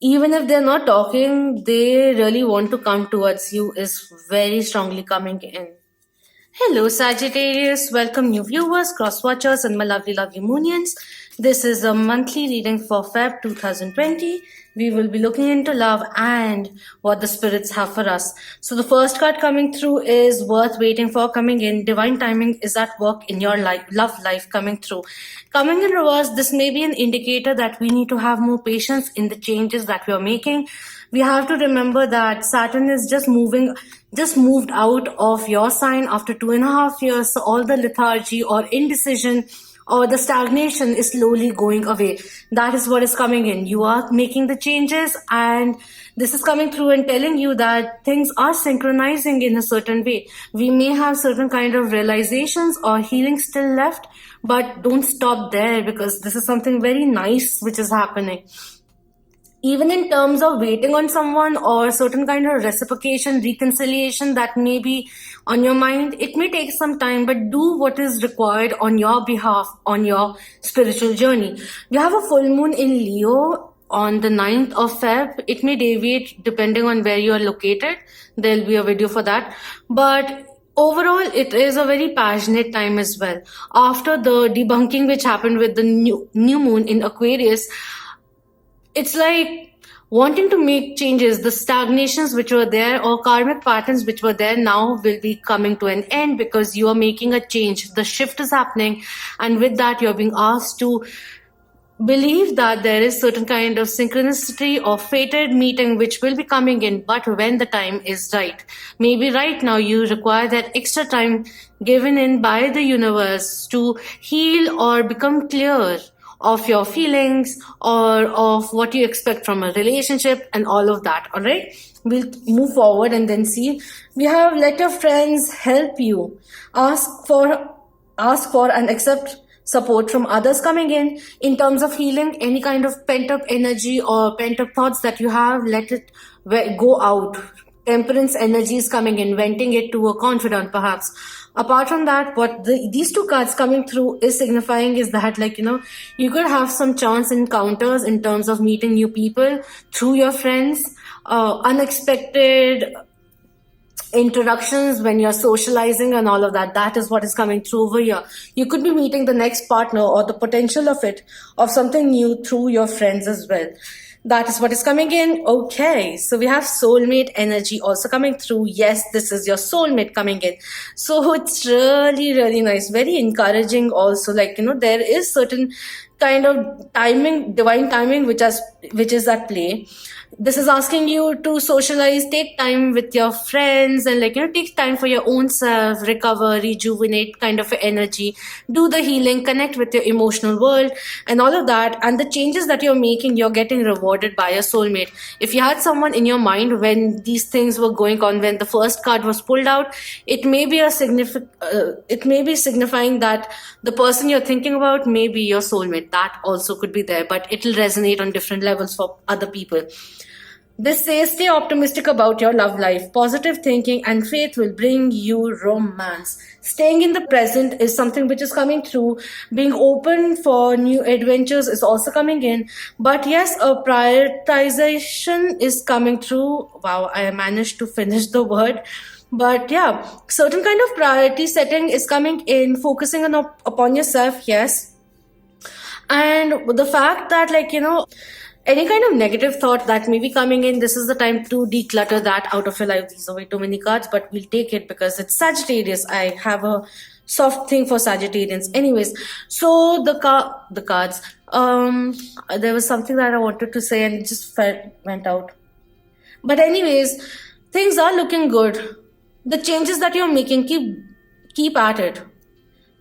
even if they're not talking, they really want to come towards you is very strongly coming in. Hello, Sagittarius. Welcome, new viewers, cross watchers, and my lovely, lovely Moonians. This is a monthly reading for Feb 2020. We will be looking into love and what the spirits have for us. So, the first card coming through is worth waiting for coming in. Divine timing is at work in your life, love life coming through. Coming in reverse, this may be an indicator that we need to have more patience in the changes that we are making. We have to remember that Saturn is just moved out of your sign after 2.5 years. So all the lethargy or indecision or the stagnation is slowly going away. That is what is coming in. You are making the changes, and this is coming through and telling you that things are synchronizing in a certain way. We may have certain kind of realizations or healing still left, but don't stop there, because this is something very nice which is happening. Even in terms of waiting on someone or certain kind of reciprocation, reconciliation that may be on your mind, it may take some time, but do what is required on your behalf on your spiritual journey. You have a full moon in Leo on the 9th of Feb. It may deviate depending on where you are located. There'll be a video for that. But overall, it is a very passionate time as well. After the debunking which happened with the new moon in Aquarius, it's like wanting to make changes. The stagnations which were there or karmic patterns which were there now will be coming to an end, because you are making a change. The shift is happening, and with that you're being asked to believe that there is certain kind of synchronicity or fated meeting which will be coming in, but when the time is right. Maybe right now you require that extra time given in by the universe to heal or become clear of your feelings or of what you expect from a relationship and all of that. All right, we'll move forward and then see. We have let your friends help you. Ask for and accept support from others coming in terms of healing. Any kind of pent up energy or pent up thoughts that you have, let it go out. Temperance energy is coming in, venting it to a confidant perhaps. Apart from that, what these two cards coming through is signifying is that, like, you could have some chance encounters in terms of meeting new people through your friends, unexpected introductions when you're socializing and all of that. That is what is coming through over here. You could be meeting the next partner or the potential of something new through your friends as well. That is what is coming in. Okay, so we have soulmate energy also coming through. Yes, this is your soulmate coming in. So it's really, really nice, very encouraging also. Like, there is certain kind of timing, divine timing, which is at play. This is asking you to socialize, take time with your friends, and take time for your own self, recover, rejuvenate kind of energy, do the healing, connect with your emotional world and all of that. And the changes that you're making, you're getting rewarded by your soulmate. If you had someone in your mind when these things were going on, when the first card was pulled out, it may be signifying that the person you're thinking about may be your soulmate. That also could be there, but it'll resonate on different levels for other people. This says, stay optimistic about your love life. Positive thinking and faith will bring you romance. Staying in the present is something which is coming through. Being open for new adventures is also coming in. But yes, a prioritization is coming through. Wow, I managed to finish the word. But yeah, certain kind of priority setting is coming in, focusing upon yourself, yes. And the fact that, any kind of negative thought that may be coming in, this is the time to declutter that out of your life. These are way too many cards, but we'll take it because it's Sagittarius. I have a soft thing for Sagittarians. Anyways, so the cards. There was something that I wanted to say and it just went out. But anyways, things are looking good. The changes that you're making, keep at it.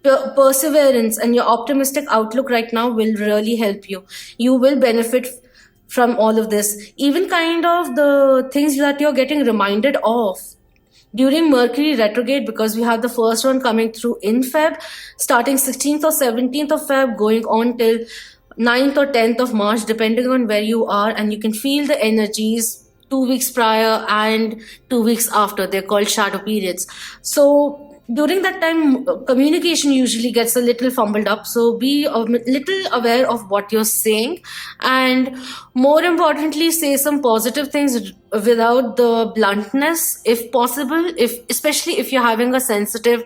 Perseverance and your optimistic outlook right now will really help you. You will benefit from all of this. Even kind of the things that you're getting reminded of during Mercury retrograde, because we have the first one coming through in Feb, starting 16th or 17th of Feb, going on till 9th or 10th of March, depending on where you are. And you can feel the energies 2 weeks prior and 2 weeks after. They're called shadow periods. So during that time, communication usually gets a little fumbled up, so be a little aware of what you're saying, and more importantly, say some positive things without the bluntness if possible, if especially if you're having a sensitive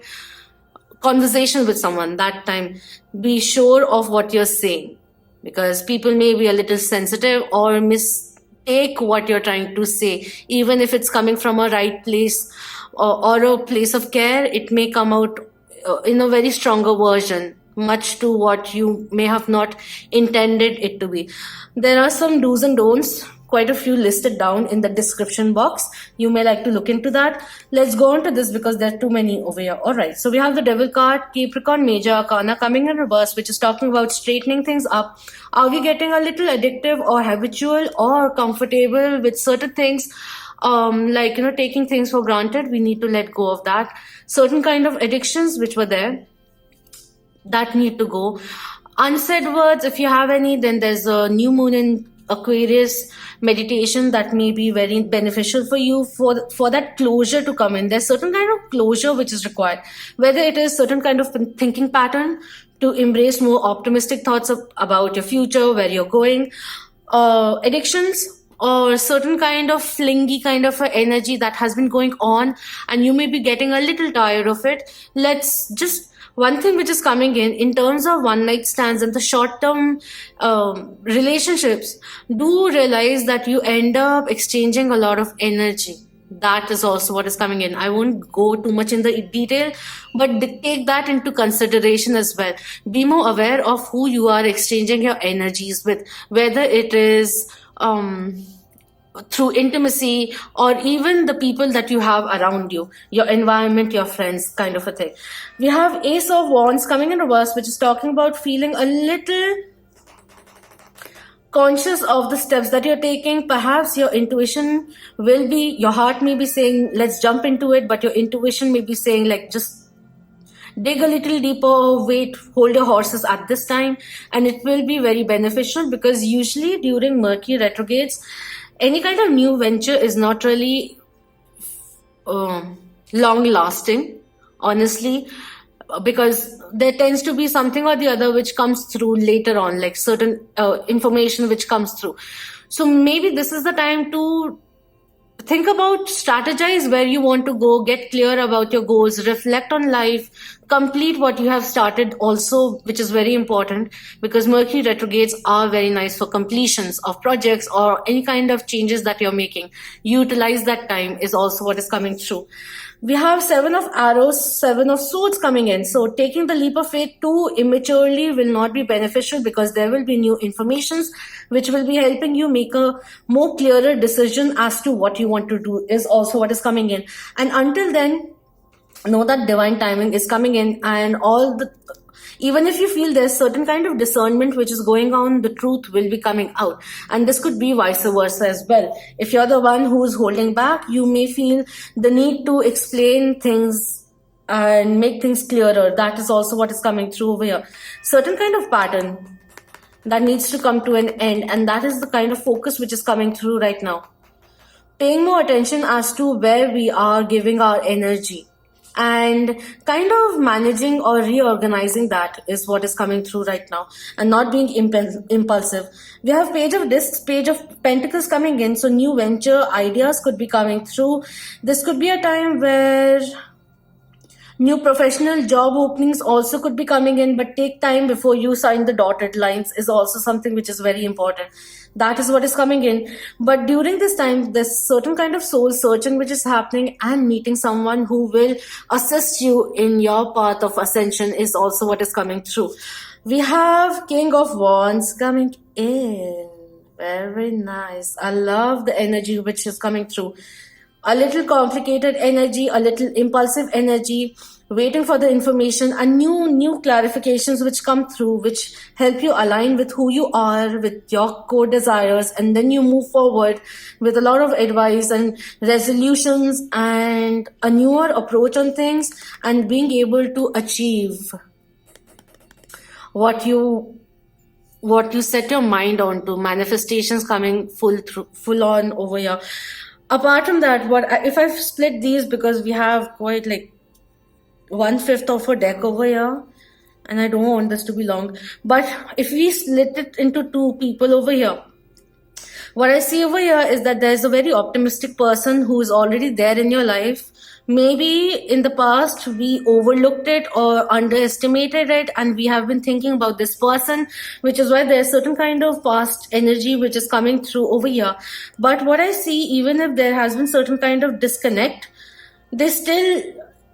conversation with someone. That time, be sure of what you're saying, because people may be a little sensitive or mistake what you're trying to say. Even if it's coming from a right place or a place of care, it may come out in a very stronger version, much to what you may have not intended it to be. There are some do's and don'ts, quite a few listed down in the description box. You may like to look into that. Let's go on to this because there are too many over here. All right, so we have the Devil card, Capricorn Major Arcana coming in reverse, which is talking about straightening things up. Are we getting a little addictive or habitual or comfortable with certain things? Like, taking things for granted. We need to let go of that. Certain kind of addictions which were there, that need to go. Unsaid words, if you have any, then there's a new moon in Aquarius meditation that may be very beneficial for you for that closure to come in. There's certain kind of closure which is required, whether it is certain kind of thinking pattern to embrace more optimistic thoughts about your future, where you're going, addictions, or certain kind of flingy kind of energy that has been going on and you may be getting a little tired of it. Let's just, one thing which is coming in terms of one night stands and the short term relationships, do realize that you end up exchanging a lot of energy. That is also what is coming in. I won't go too much in the detail, but take that into consideration as well. Be more aware of who you are exchanging your energies with, whether it is through intimacy or even the people that you have around you, your environment, your friends, kind of a thing. We have Ace of Wands coming in reverse, which is talking about feeling a little conscious of the steps that you're taking. Perhaps your intuition will be, your heart may be saying, let's jump into it, but your intuition may be saying, like, just dig a little deeper, wait, hold your horses at this time, and it will be very beneficial, because usually during Mercury retrogrades, any kind of new venture is not really long lasting, honestly, because there tends to be something or the other which comes through later on, like certain information which comes through. So maybe this is the time to think about, strategize where you want to go, get clear about your goals, reflect on life, complete what you have started also, which is very important, because Mercury retrogrades are very nice for completions of projects or any kind of changes that you're making. Utilize that time is also what is coming through. We have Seven of Arrows, Seven of Swords coming in. So taking the leap of faith too immaturely will not be beneficial, because there will be new informations which will be helping you make a more clearer decision as to what you want to do, is also what is coming in. And until then, know that divine timing is coming in, and even if you feel there's certain kind of discernment which is going on, the truth will be coming out. And this could be vice versa as well. If you're the one who's holding back, you may feel the need to explain things and make things clearer. That is also what is coming through over here. Certain kind of pattern that needs to come to an end, and that is the kind of focus which is coming through right now. Paying more attention as to where we are giving our energy, and kind of managing or reorganizing that is what is coming through right now, and not being impulsive. We have Page of Discs, Page of Pentacles coming in, so new venture ideas could be coming through. This could be a time where new professional job openings also could be coming in, but take time before you sign the dotted lines is also something which is very important. That is what is coming in. But during this time, there's certain kind of soul searching which is happening, and meeting someone who will assist you in your path of ascension is also what is coming through. We have King of Wands coming in. Very nice. I love the energy which is coming through. A little complicated energy, a little impulsive energy, waiting for the information, and new clarifications which come through, which help you align with who you are, with your core desires, and then you move forward with a lot of advice and resolutions and a newer approach on things, and being able to achieve what you set your mind on to. Manifestations coming full on over here. Apart from that, if I've split these, because we have quite like 1/5 of a deck over here, and I don't want this to be long, but if we split it into two people over here, what I see over here is that there's a very optimistic person who is already there in your life. Maybe in the past we overlooked it or underestimated it, and we have been thinking about this person, which is why there's certain kind of past energy which is coming through over here. But what I see, even if there has been certain kind of disconnect, they still,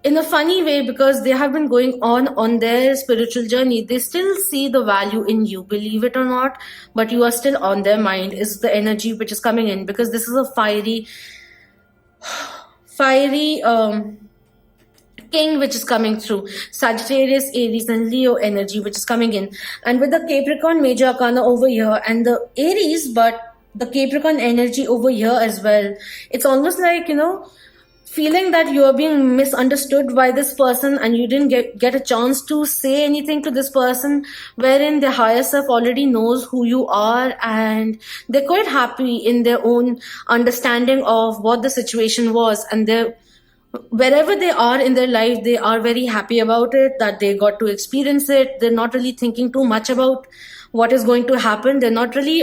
in a funny way, because they have been going on their spiritual journey, they still see the value in you, believe it or not, but you are still on their mind, is the energy which is coming in, because this is a fiery king which is coming through. Sagittarius, Aries and Leo energy which is coming in, and with the Capricorn major arcana over here and the Aries but the Capricorn energy over here as well, it's almost like, feeling that you are being misunderstood by this person and you didn't get a chance to say anything to this person, wherein the higher self already knows who you are and they're quite happy in their own understanding of what the situation was, and they're, wherever they are in their life, they are very happy about it, that they got to experience it. They're not really thinking too much about what is going to happen. They're not really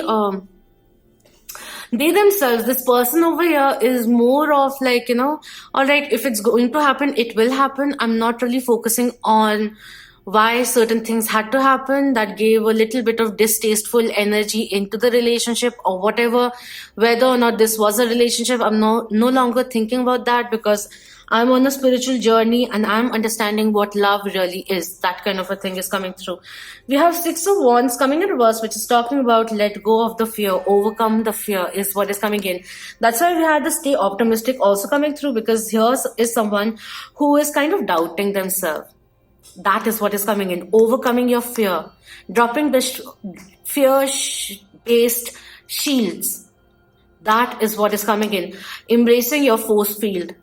they themselves, this person over here is more of like, all right, if it's going to happen, it will happen. I'm not really focusing on why certain things had to happen that gave a little bit of distasteful energy into the relationship or whatever. Whether or not this was a relationship, I'm no longer thinking about that, because I'm on a spiritual journey and I'm understanding what love really is. That kind of a thing is coming through. We have 6 of Wands coming in reverse, which is talking about let go of the fear, overcome the fear is what is coming in. That's why we had the stay optimistic also coming through, because here is someone who is kind of doubting themselves. That is what is coming in. Overcoming your fear, dropping the fear-based shields. That is what is coming in. Embracing your force field.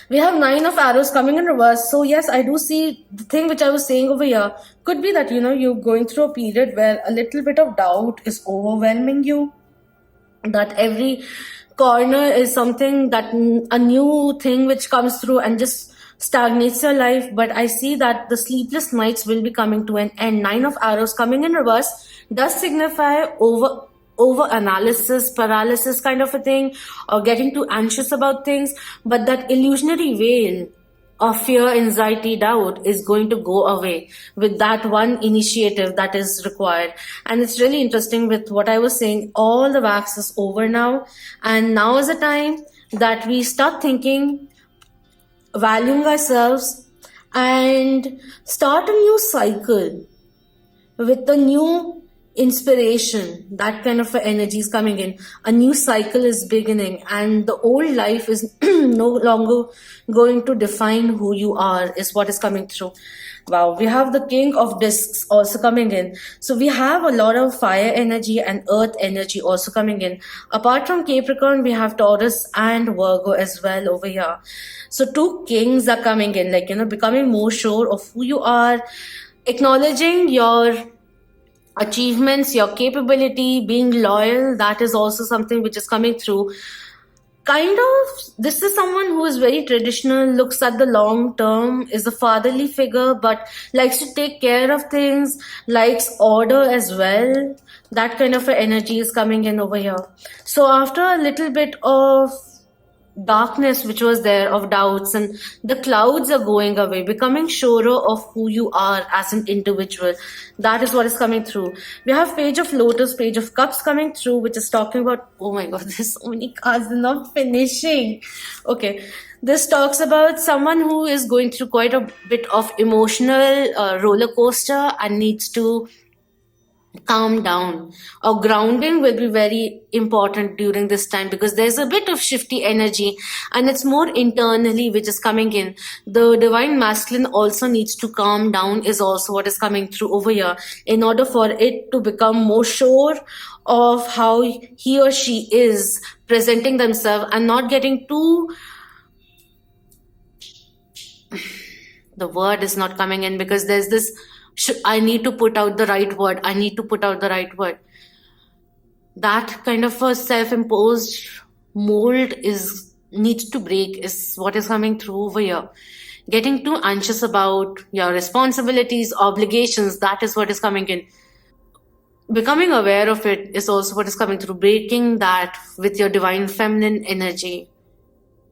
We have 9 of arrows coming in reverse. So yes, I do see the thing which I was saying over here. Could be that, you're going through a period where a little bit of doubt is overwhelming you. That every corner is something that a new thing which comes through and just stagnates your life. But I see that the sleepless nights will be coming to an end. 9 of arrows coming in reverse does signify over analysis, paralysis kind of a thing, or getting too anxious about things. But that illusionary veil of fear, anxiety, doubt is going to go away with that one initiative that is required. And it's really interesting with what I was saying, all the wax is over now, and now is the time that we start thinking, valuing ourselves, and start a new cycle with a new inspiration. That kind of energy is coming in. A new cycle is beginning, and the old life is no longer going to define who you are, is what is coming through. Wow, we have the King of Discs also coming in. So we have a lot of fire energy and earth energy also coming in. Apart from Capricorn, we have Taurus and Virgo as well over here. So 2 kings are coming in, like, becoming more sure of who you are, acknowledging your achievements, your capability, being loyal. That is also something which is coming through. Kind of, this is someone who is very traditional, looks at the long term, is a fatherly figure, but likes to take care of things, likes order as well. That kind of energy is coming in over here. So after a little bit of darkness which was there, of doubts, and the clouds are going away, becoming surer of who you are as an individual. That is what is coming through. We have Page of Lotus, Page of Cups coming through, which is talking about, oh my god, there's so many cards, they're not finishing. Okay, this talks about someone who is going through quite a bit of emotional roller coaster and needs to calm down, or grounding will be very important during this time, because there's a bit of shifty energy and it's more internally which is coming in. The divine masculine also needs to calm down, is also what is coming through over here, in order for it to become more sure of how he or she is presenting themselves and not getting too, the word is not coming in, because there's this, I need to put out the right word. I need to put out the right word. That kind of a self-imposed mold needs to break, is what is coming through over here. getting too anxious about your responsibilities, obligations. That is what is coming in. Becoming aware of it is also what is coming through. Breaking that with your divine feminine energy.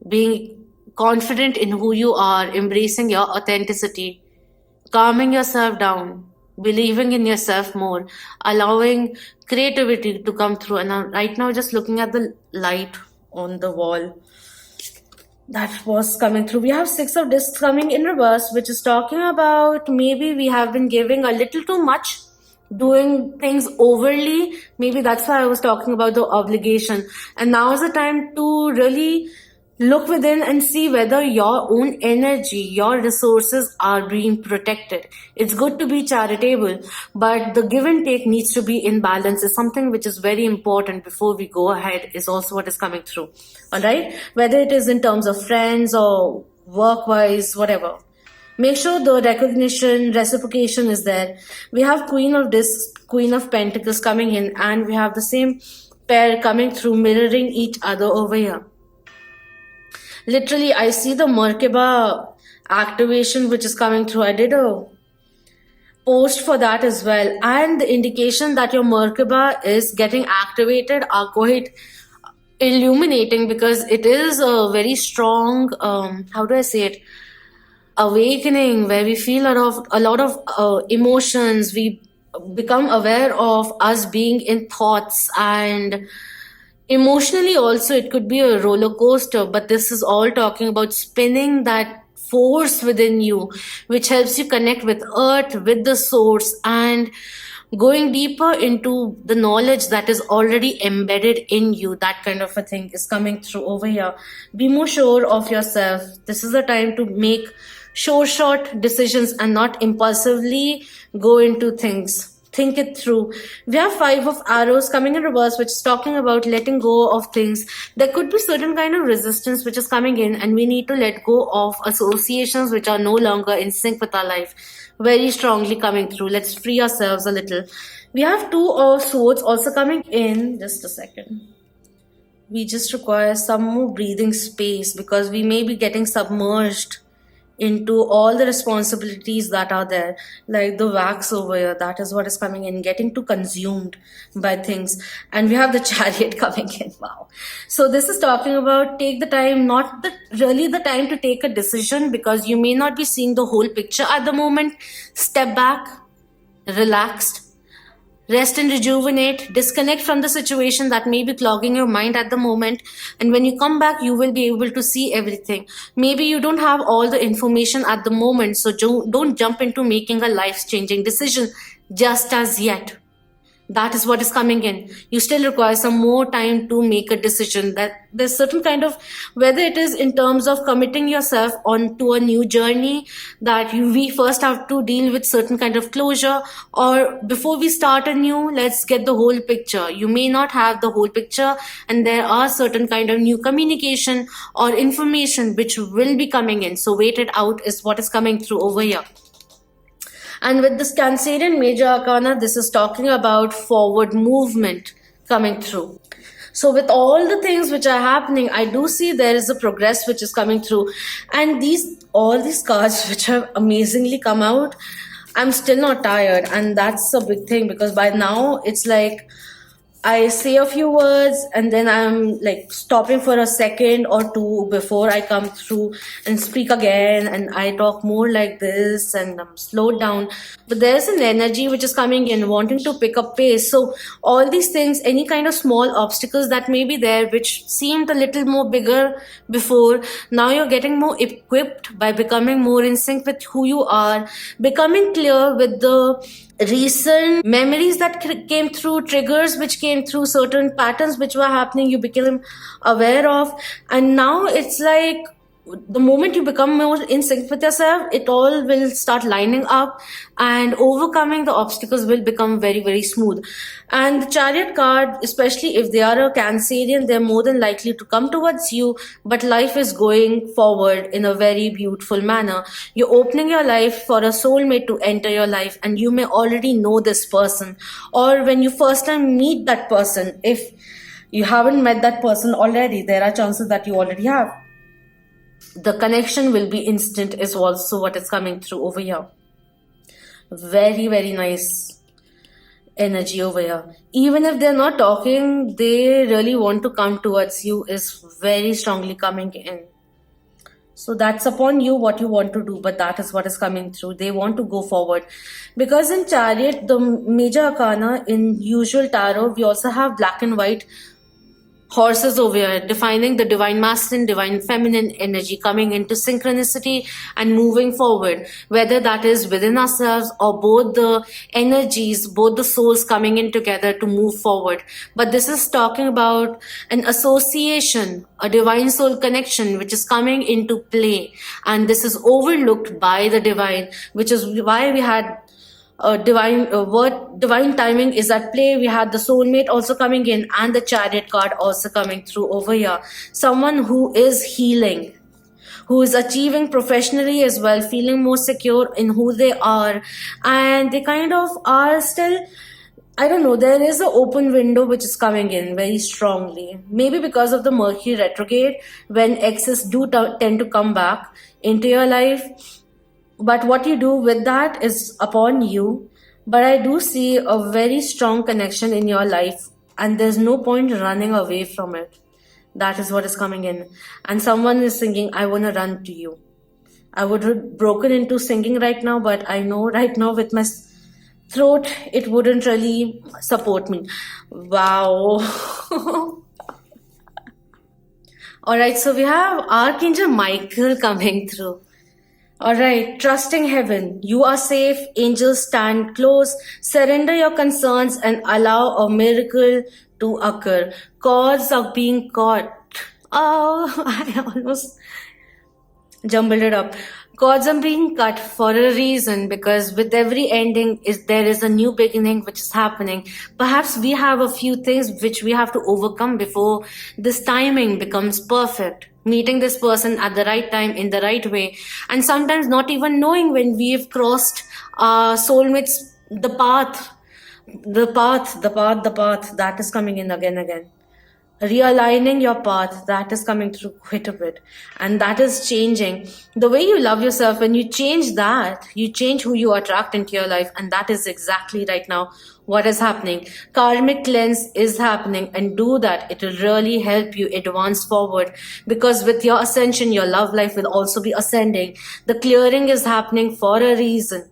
Being confident in who you are, embracing your authenticity, calming yourself down, believing in yourself more, allowing creativity to come through. And right now, just looking at the light on the wall that was coming through. We have Six of Discs coming in reverse, which is talking about maybe we have been giving a little too much, doing things overly. Maybe that's why I was talking about the obligation. And now is the time to really look within and see whether your own energy, your resources are being protected. It's good to be charitable, but the give and take needs to be in balance. Is something which is very important before we go ahead, is also what is coming through. All right? Whether it is in terms of friends or work-wise, whatever. Make sure the recognition, reciprocation is there. We have Queen of Discs, Queen of Pentacles coming in, and we have the same pair coming through, mirroring each other over here. Literally, I see the Merkabah activation which is coming through. I did a post for that as well. And the indication that your Merkabah is getting activated are quite illuminating, because it is a very strong, how do I say it, awakening, where we feel a lot of emotions. We become aware of us being in thoughts, and emotionally also it could be a roller coaster, but this is all talking about spinning that force within you, which helps you connect with earth, with the source, and going deeper into the knowledge that is already embedded in you. That kind of a thing is coming through over here. Be more sure of yourself. This is the time to make short decisions and not impulsively go into things. Think it through. We have Five of Arrows coming in reverse, which is talking about letting go of things. There could be certain kind of resistance which is coming in, and we need to let go of associations which are no longer in sync with our life. Very strongly coming through. Let's free ourselves a little. We have Two of Swords also coming in. Just a second. We just require some more breathing space, because we may be getting submerged into all the responsibilities that are there, like the wax over here. That is what is coming in, getting too consumed by things. And we have the Chariot coming in. Wow. So this is talking about take the time, not really the time to take a decision, because you may not be seeing the whole picture at the moment. Step back, relaxed, rest and rejuvenate, disconnect from the situation that may be clogging your mind at the moment. And when you come back, you will be able to see everything. Maybe you don't have all the information at the moment, so don't jump into making a life-changing decision just as yet. That is what is coming in. You still require some more time to make a decision. That there's certain kind of, whether it is in terms of committing yourself onto a new journey, that we first have to deal with certain kind of closure, or before we start anew, let's get the whole picture. You may not have the whole picture, and there are certain kind of new communication or information which will be coming in. So wait it out is what is coming through over here. And with this Cancerian Major Arcana, this is talking about forward movement coming through. So with all the things which are happening, I do see there is a progress which is coming through. And all these cards which have amazingly come out, I'm still not tired. And that's a big thing, because by now it's like I say a few words and then I'm like stopping for a second or two before I come through and speak again, and I talk more like this and I'm slowed down. But there's an energy which is coming in, wanting to pick up pace. So all these things, any kind of small obstacles that may be there, which seemed a little more bigger before, now you're getting more equipped by becoming more in sync with who you are, becoming clear with the recent memories that came through, triggers which came through, certain patterns which were happening, you became aware of. And now it's like the moment you become more in sync with yourself, it all will start lining up, and overcoming the obstacles will become very, very smooth. And the Chariot card, especially if they are a Cancerian, they're more than likely to come towards you, but life is going forward in a very beautiful manner. You're opening your life for a soulmate to enter your life, and you may already know this person, or when you first time meet that person, if you haven't met that person already, there are chances that you already have. The connection will be instant is also what is coming through over here. Very, very nice energy over here. Even if they're not talking, they really want to come towards you is very strongly coming in. So that's upon you what you want to do, but that is what is coming through. They want to go forward. Because in Chariot, the major arcana in usual tarot, we also have black and white horses over here, defining the divine masculine, divine feminine energy coming into synchronicity and moving forward, whether that is within ourselves or both the energies, both the souls coming in together to move forward. But this is talking about an association, a divine soul connection, which is coming into play. And this is overlooked by the divine, which is why we had divine timing is at play. We had the soulmate also coming in and the chariot card also coming through over here. Someone who is healing, who is achieving professionally as well, feeling more secure in who they are, and they kind of are still, I don't know, there is an open window which is coming in very strongly. Maybe because of the Mercury retrograde, when exes do tend to come back into your life. But what you do with that is upon you. But I do see a very strong connection in your life, and there's no point running away from it. That is what is coming in. And someone is singing, I want to run to you. I would have broken into singing right now, but I know right now with my throat, it wouldn't really support me. Wow. Alright, so we have Archangel Michael coming through. Alright, trusting heaven. You are safe. Angels stand close. Surrender your concerns and allow a miracle to occur. Cords are being caught. Oh, I almost jumbled it up. Cords are being cut for a reason, because with every ending there is a new beginning which is happening. Perhaps we have a few things which we have to overcome before this timing becomes perfect. Meeting this person at the right time in the right way, and sometimes not even knowing when we've crossed our soulmates, the path that is coming in again. Realigning your path, that is coming through quite a bit, and that is changing the way you love yourself. When you change that, you change who you attract into your life, and that is exactly right now what is happening. Karmic cleanse is happening, and do that. It will really help you advance forward, because with your ascension, your love life will also be ascending. The clearing is happening for a reason.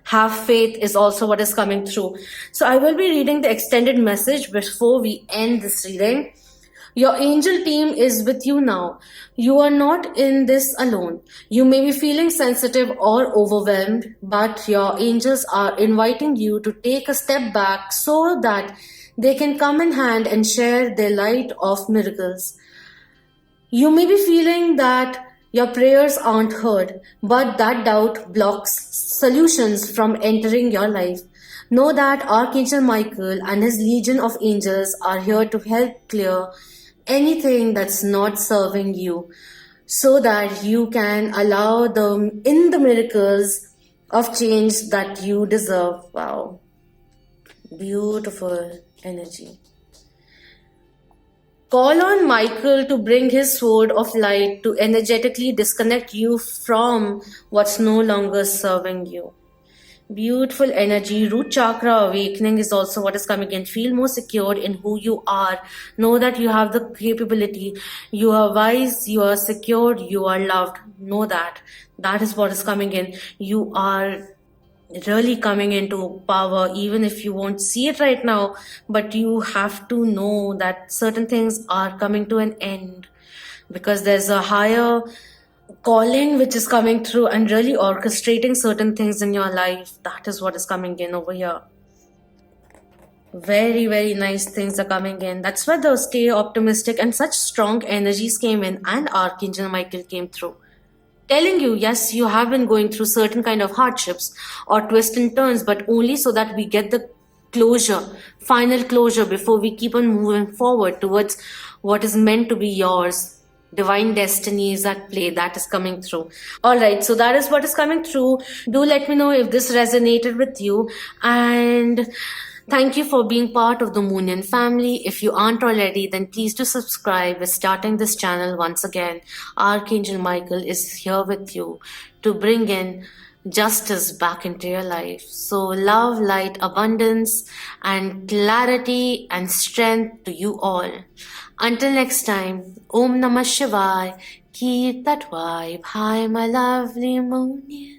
Have faith is also what is coming through. So I will be reading the extended message before we end this reading. Your angel team is with you now. You are not in this alone. You may be feeling sensitive or overwhelmed, but your angels are inviting you to take a step back so that they can come in hand and share their light of miracles. You may be feeling that your prayers aren't heard, but that doubt blocks solutions from entering your life. Know that Archangel Michael and his legion of angels are here to help clear anything that's not serving you, so that you can allow them in the miracles of change that you deserve. Wow. Beautiful energy. Call on Michael to bring his sword of light to energetically disconnect you from what's no longer serving you. Beautiful energy. Root chakra awakening is also what is coming in. Feel more secured in who you are. Know that you have the capability. You are wise, you are secured, you are loved. Know that. That is what is coming in. You are really coming into power, even if you won't see it right now, but you have to know that certain things are coming to an end, because there's a higher calling which is coming through and really orchestrating certain things in your life. That is what is coming in over here. Very, very nice things are coming in. That's why the stay optimistic and such strong energies came in, and Archangel Michael came through, telling you, yes, you have been going through certain kind of hardships or twists and turns, but only so that we get the closure, final closure, before we keep on moving forward towards what is meant to be yours. Divine destiny is at play. That is coming through. Alright, so that is what is coming through. Do let me know if this resonated with you. And Thank you for being part of the Moonian family. If you aren't already, then please do subscribe. We're starting this channel once again. Archangel Michael is here with you to bring in justice back into your life. So love, light, abundance, and clarity and strength to you all. Until next time, Om Namah Shivaya. Keep that vibe high, my lovely Moonian.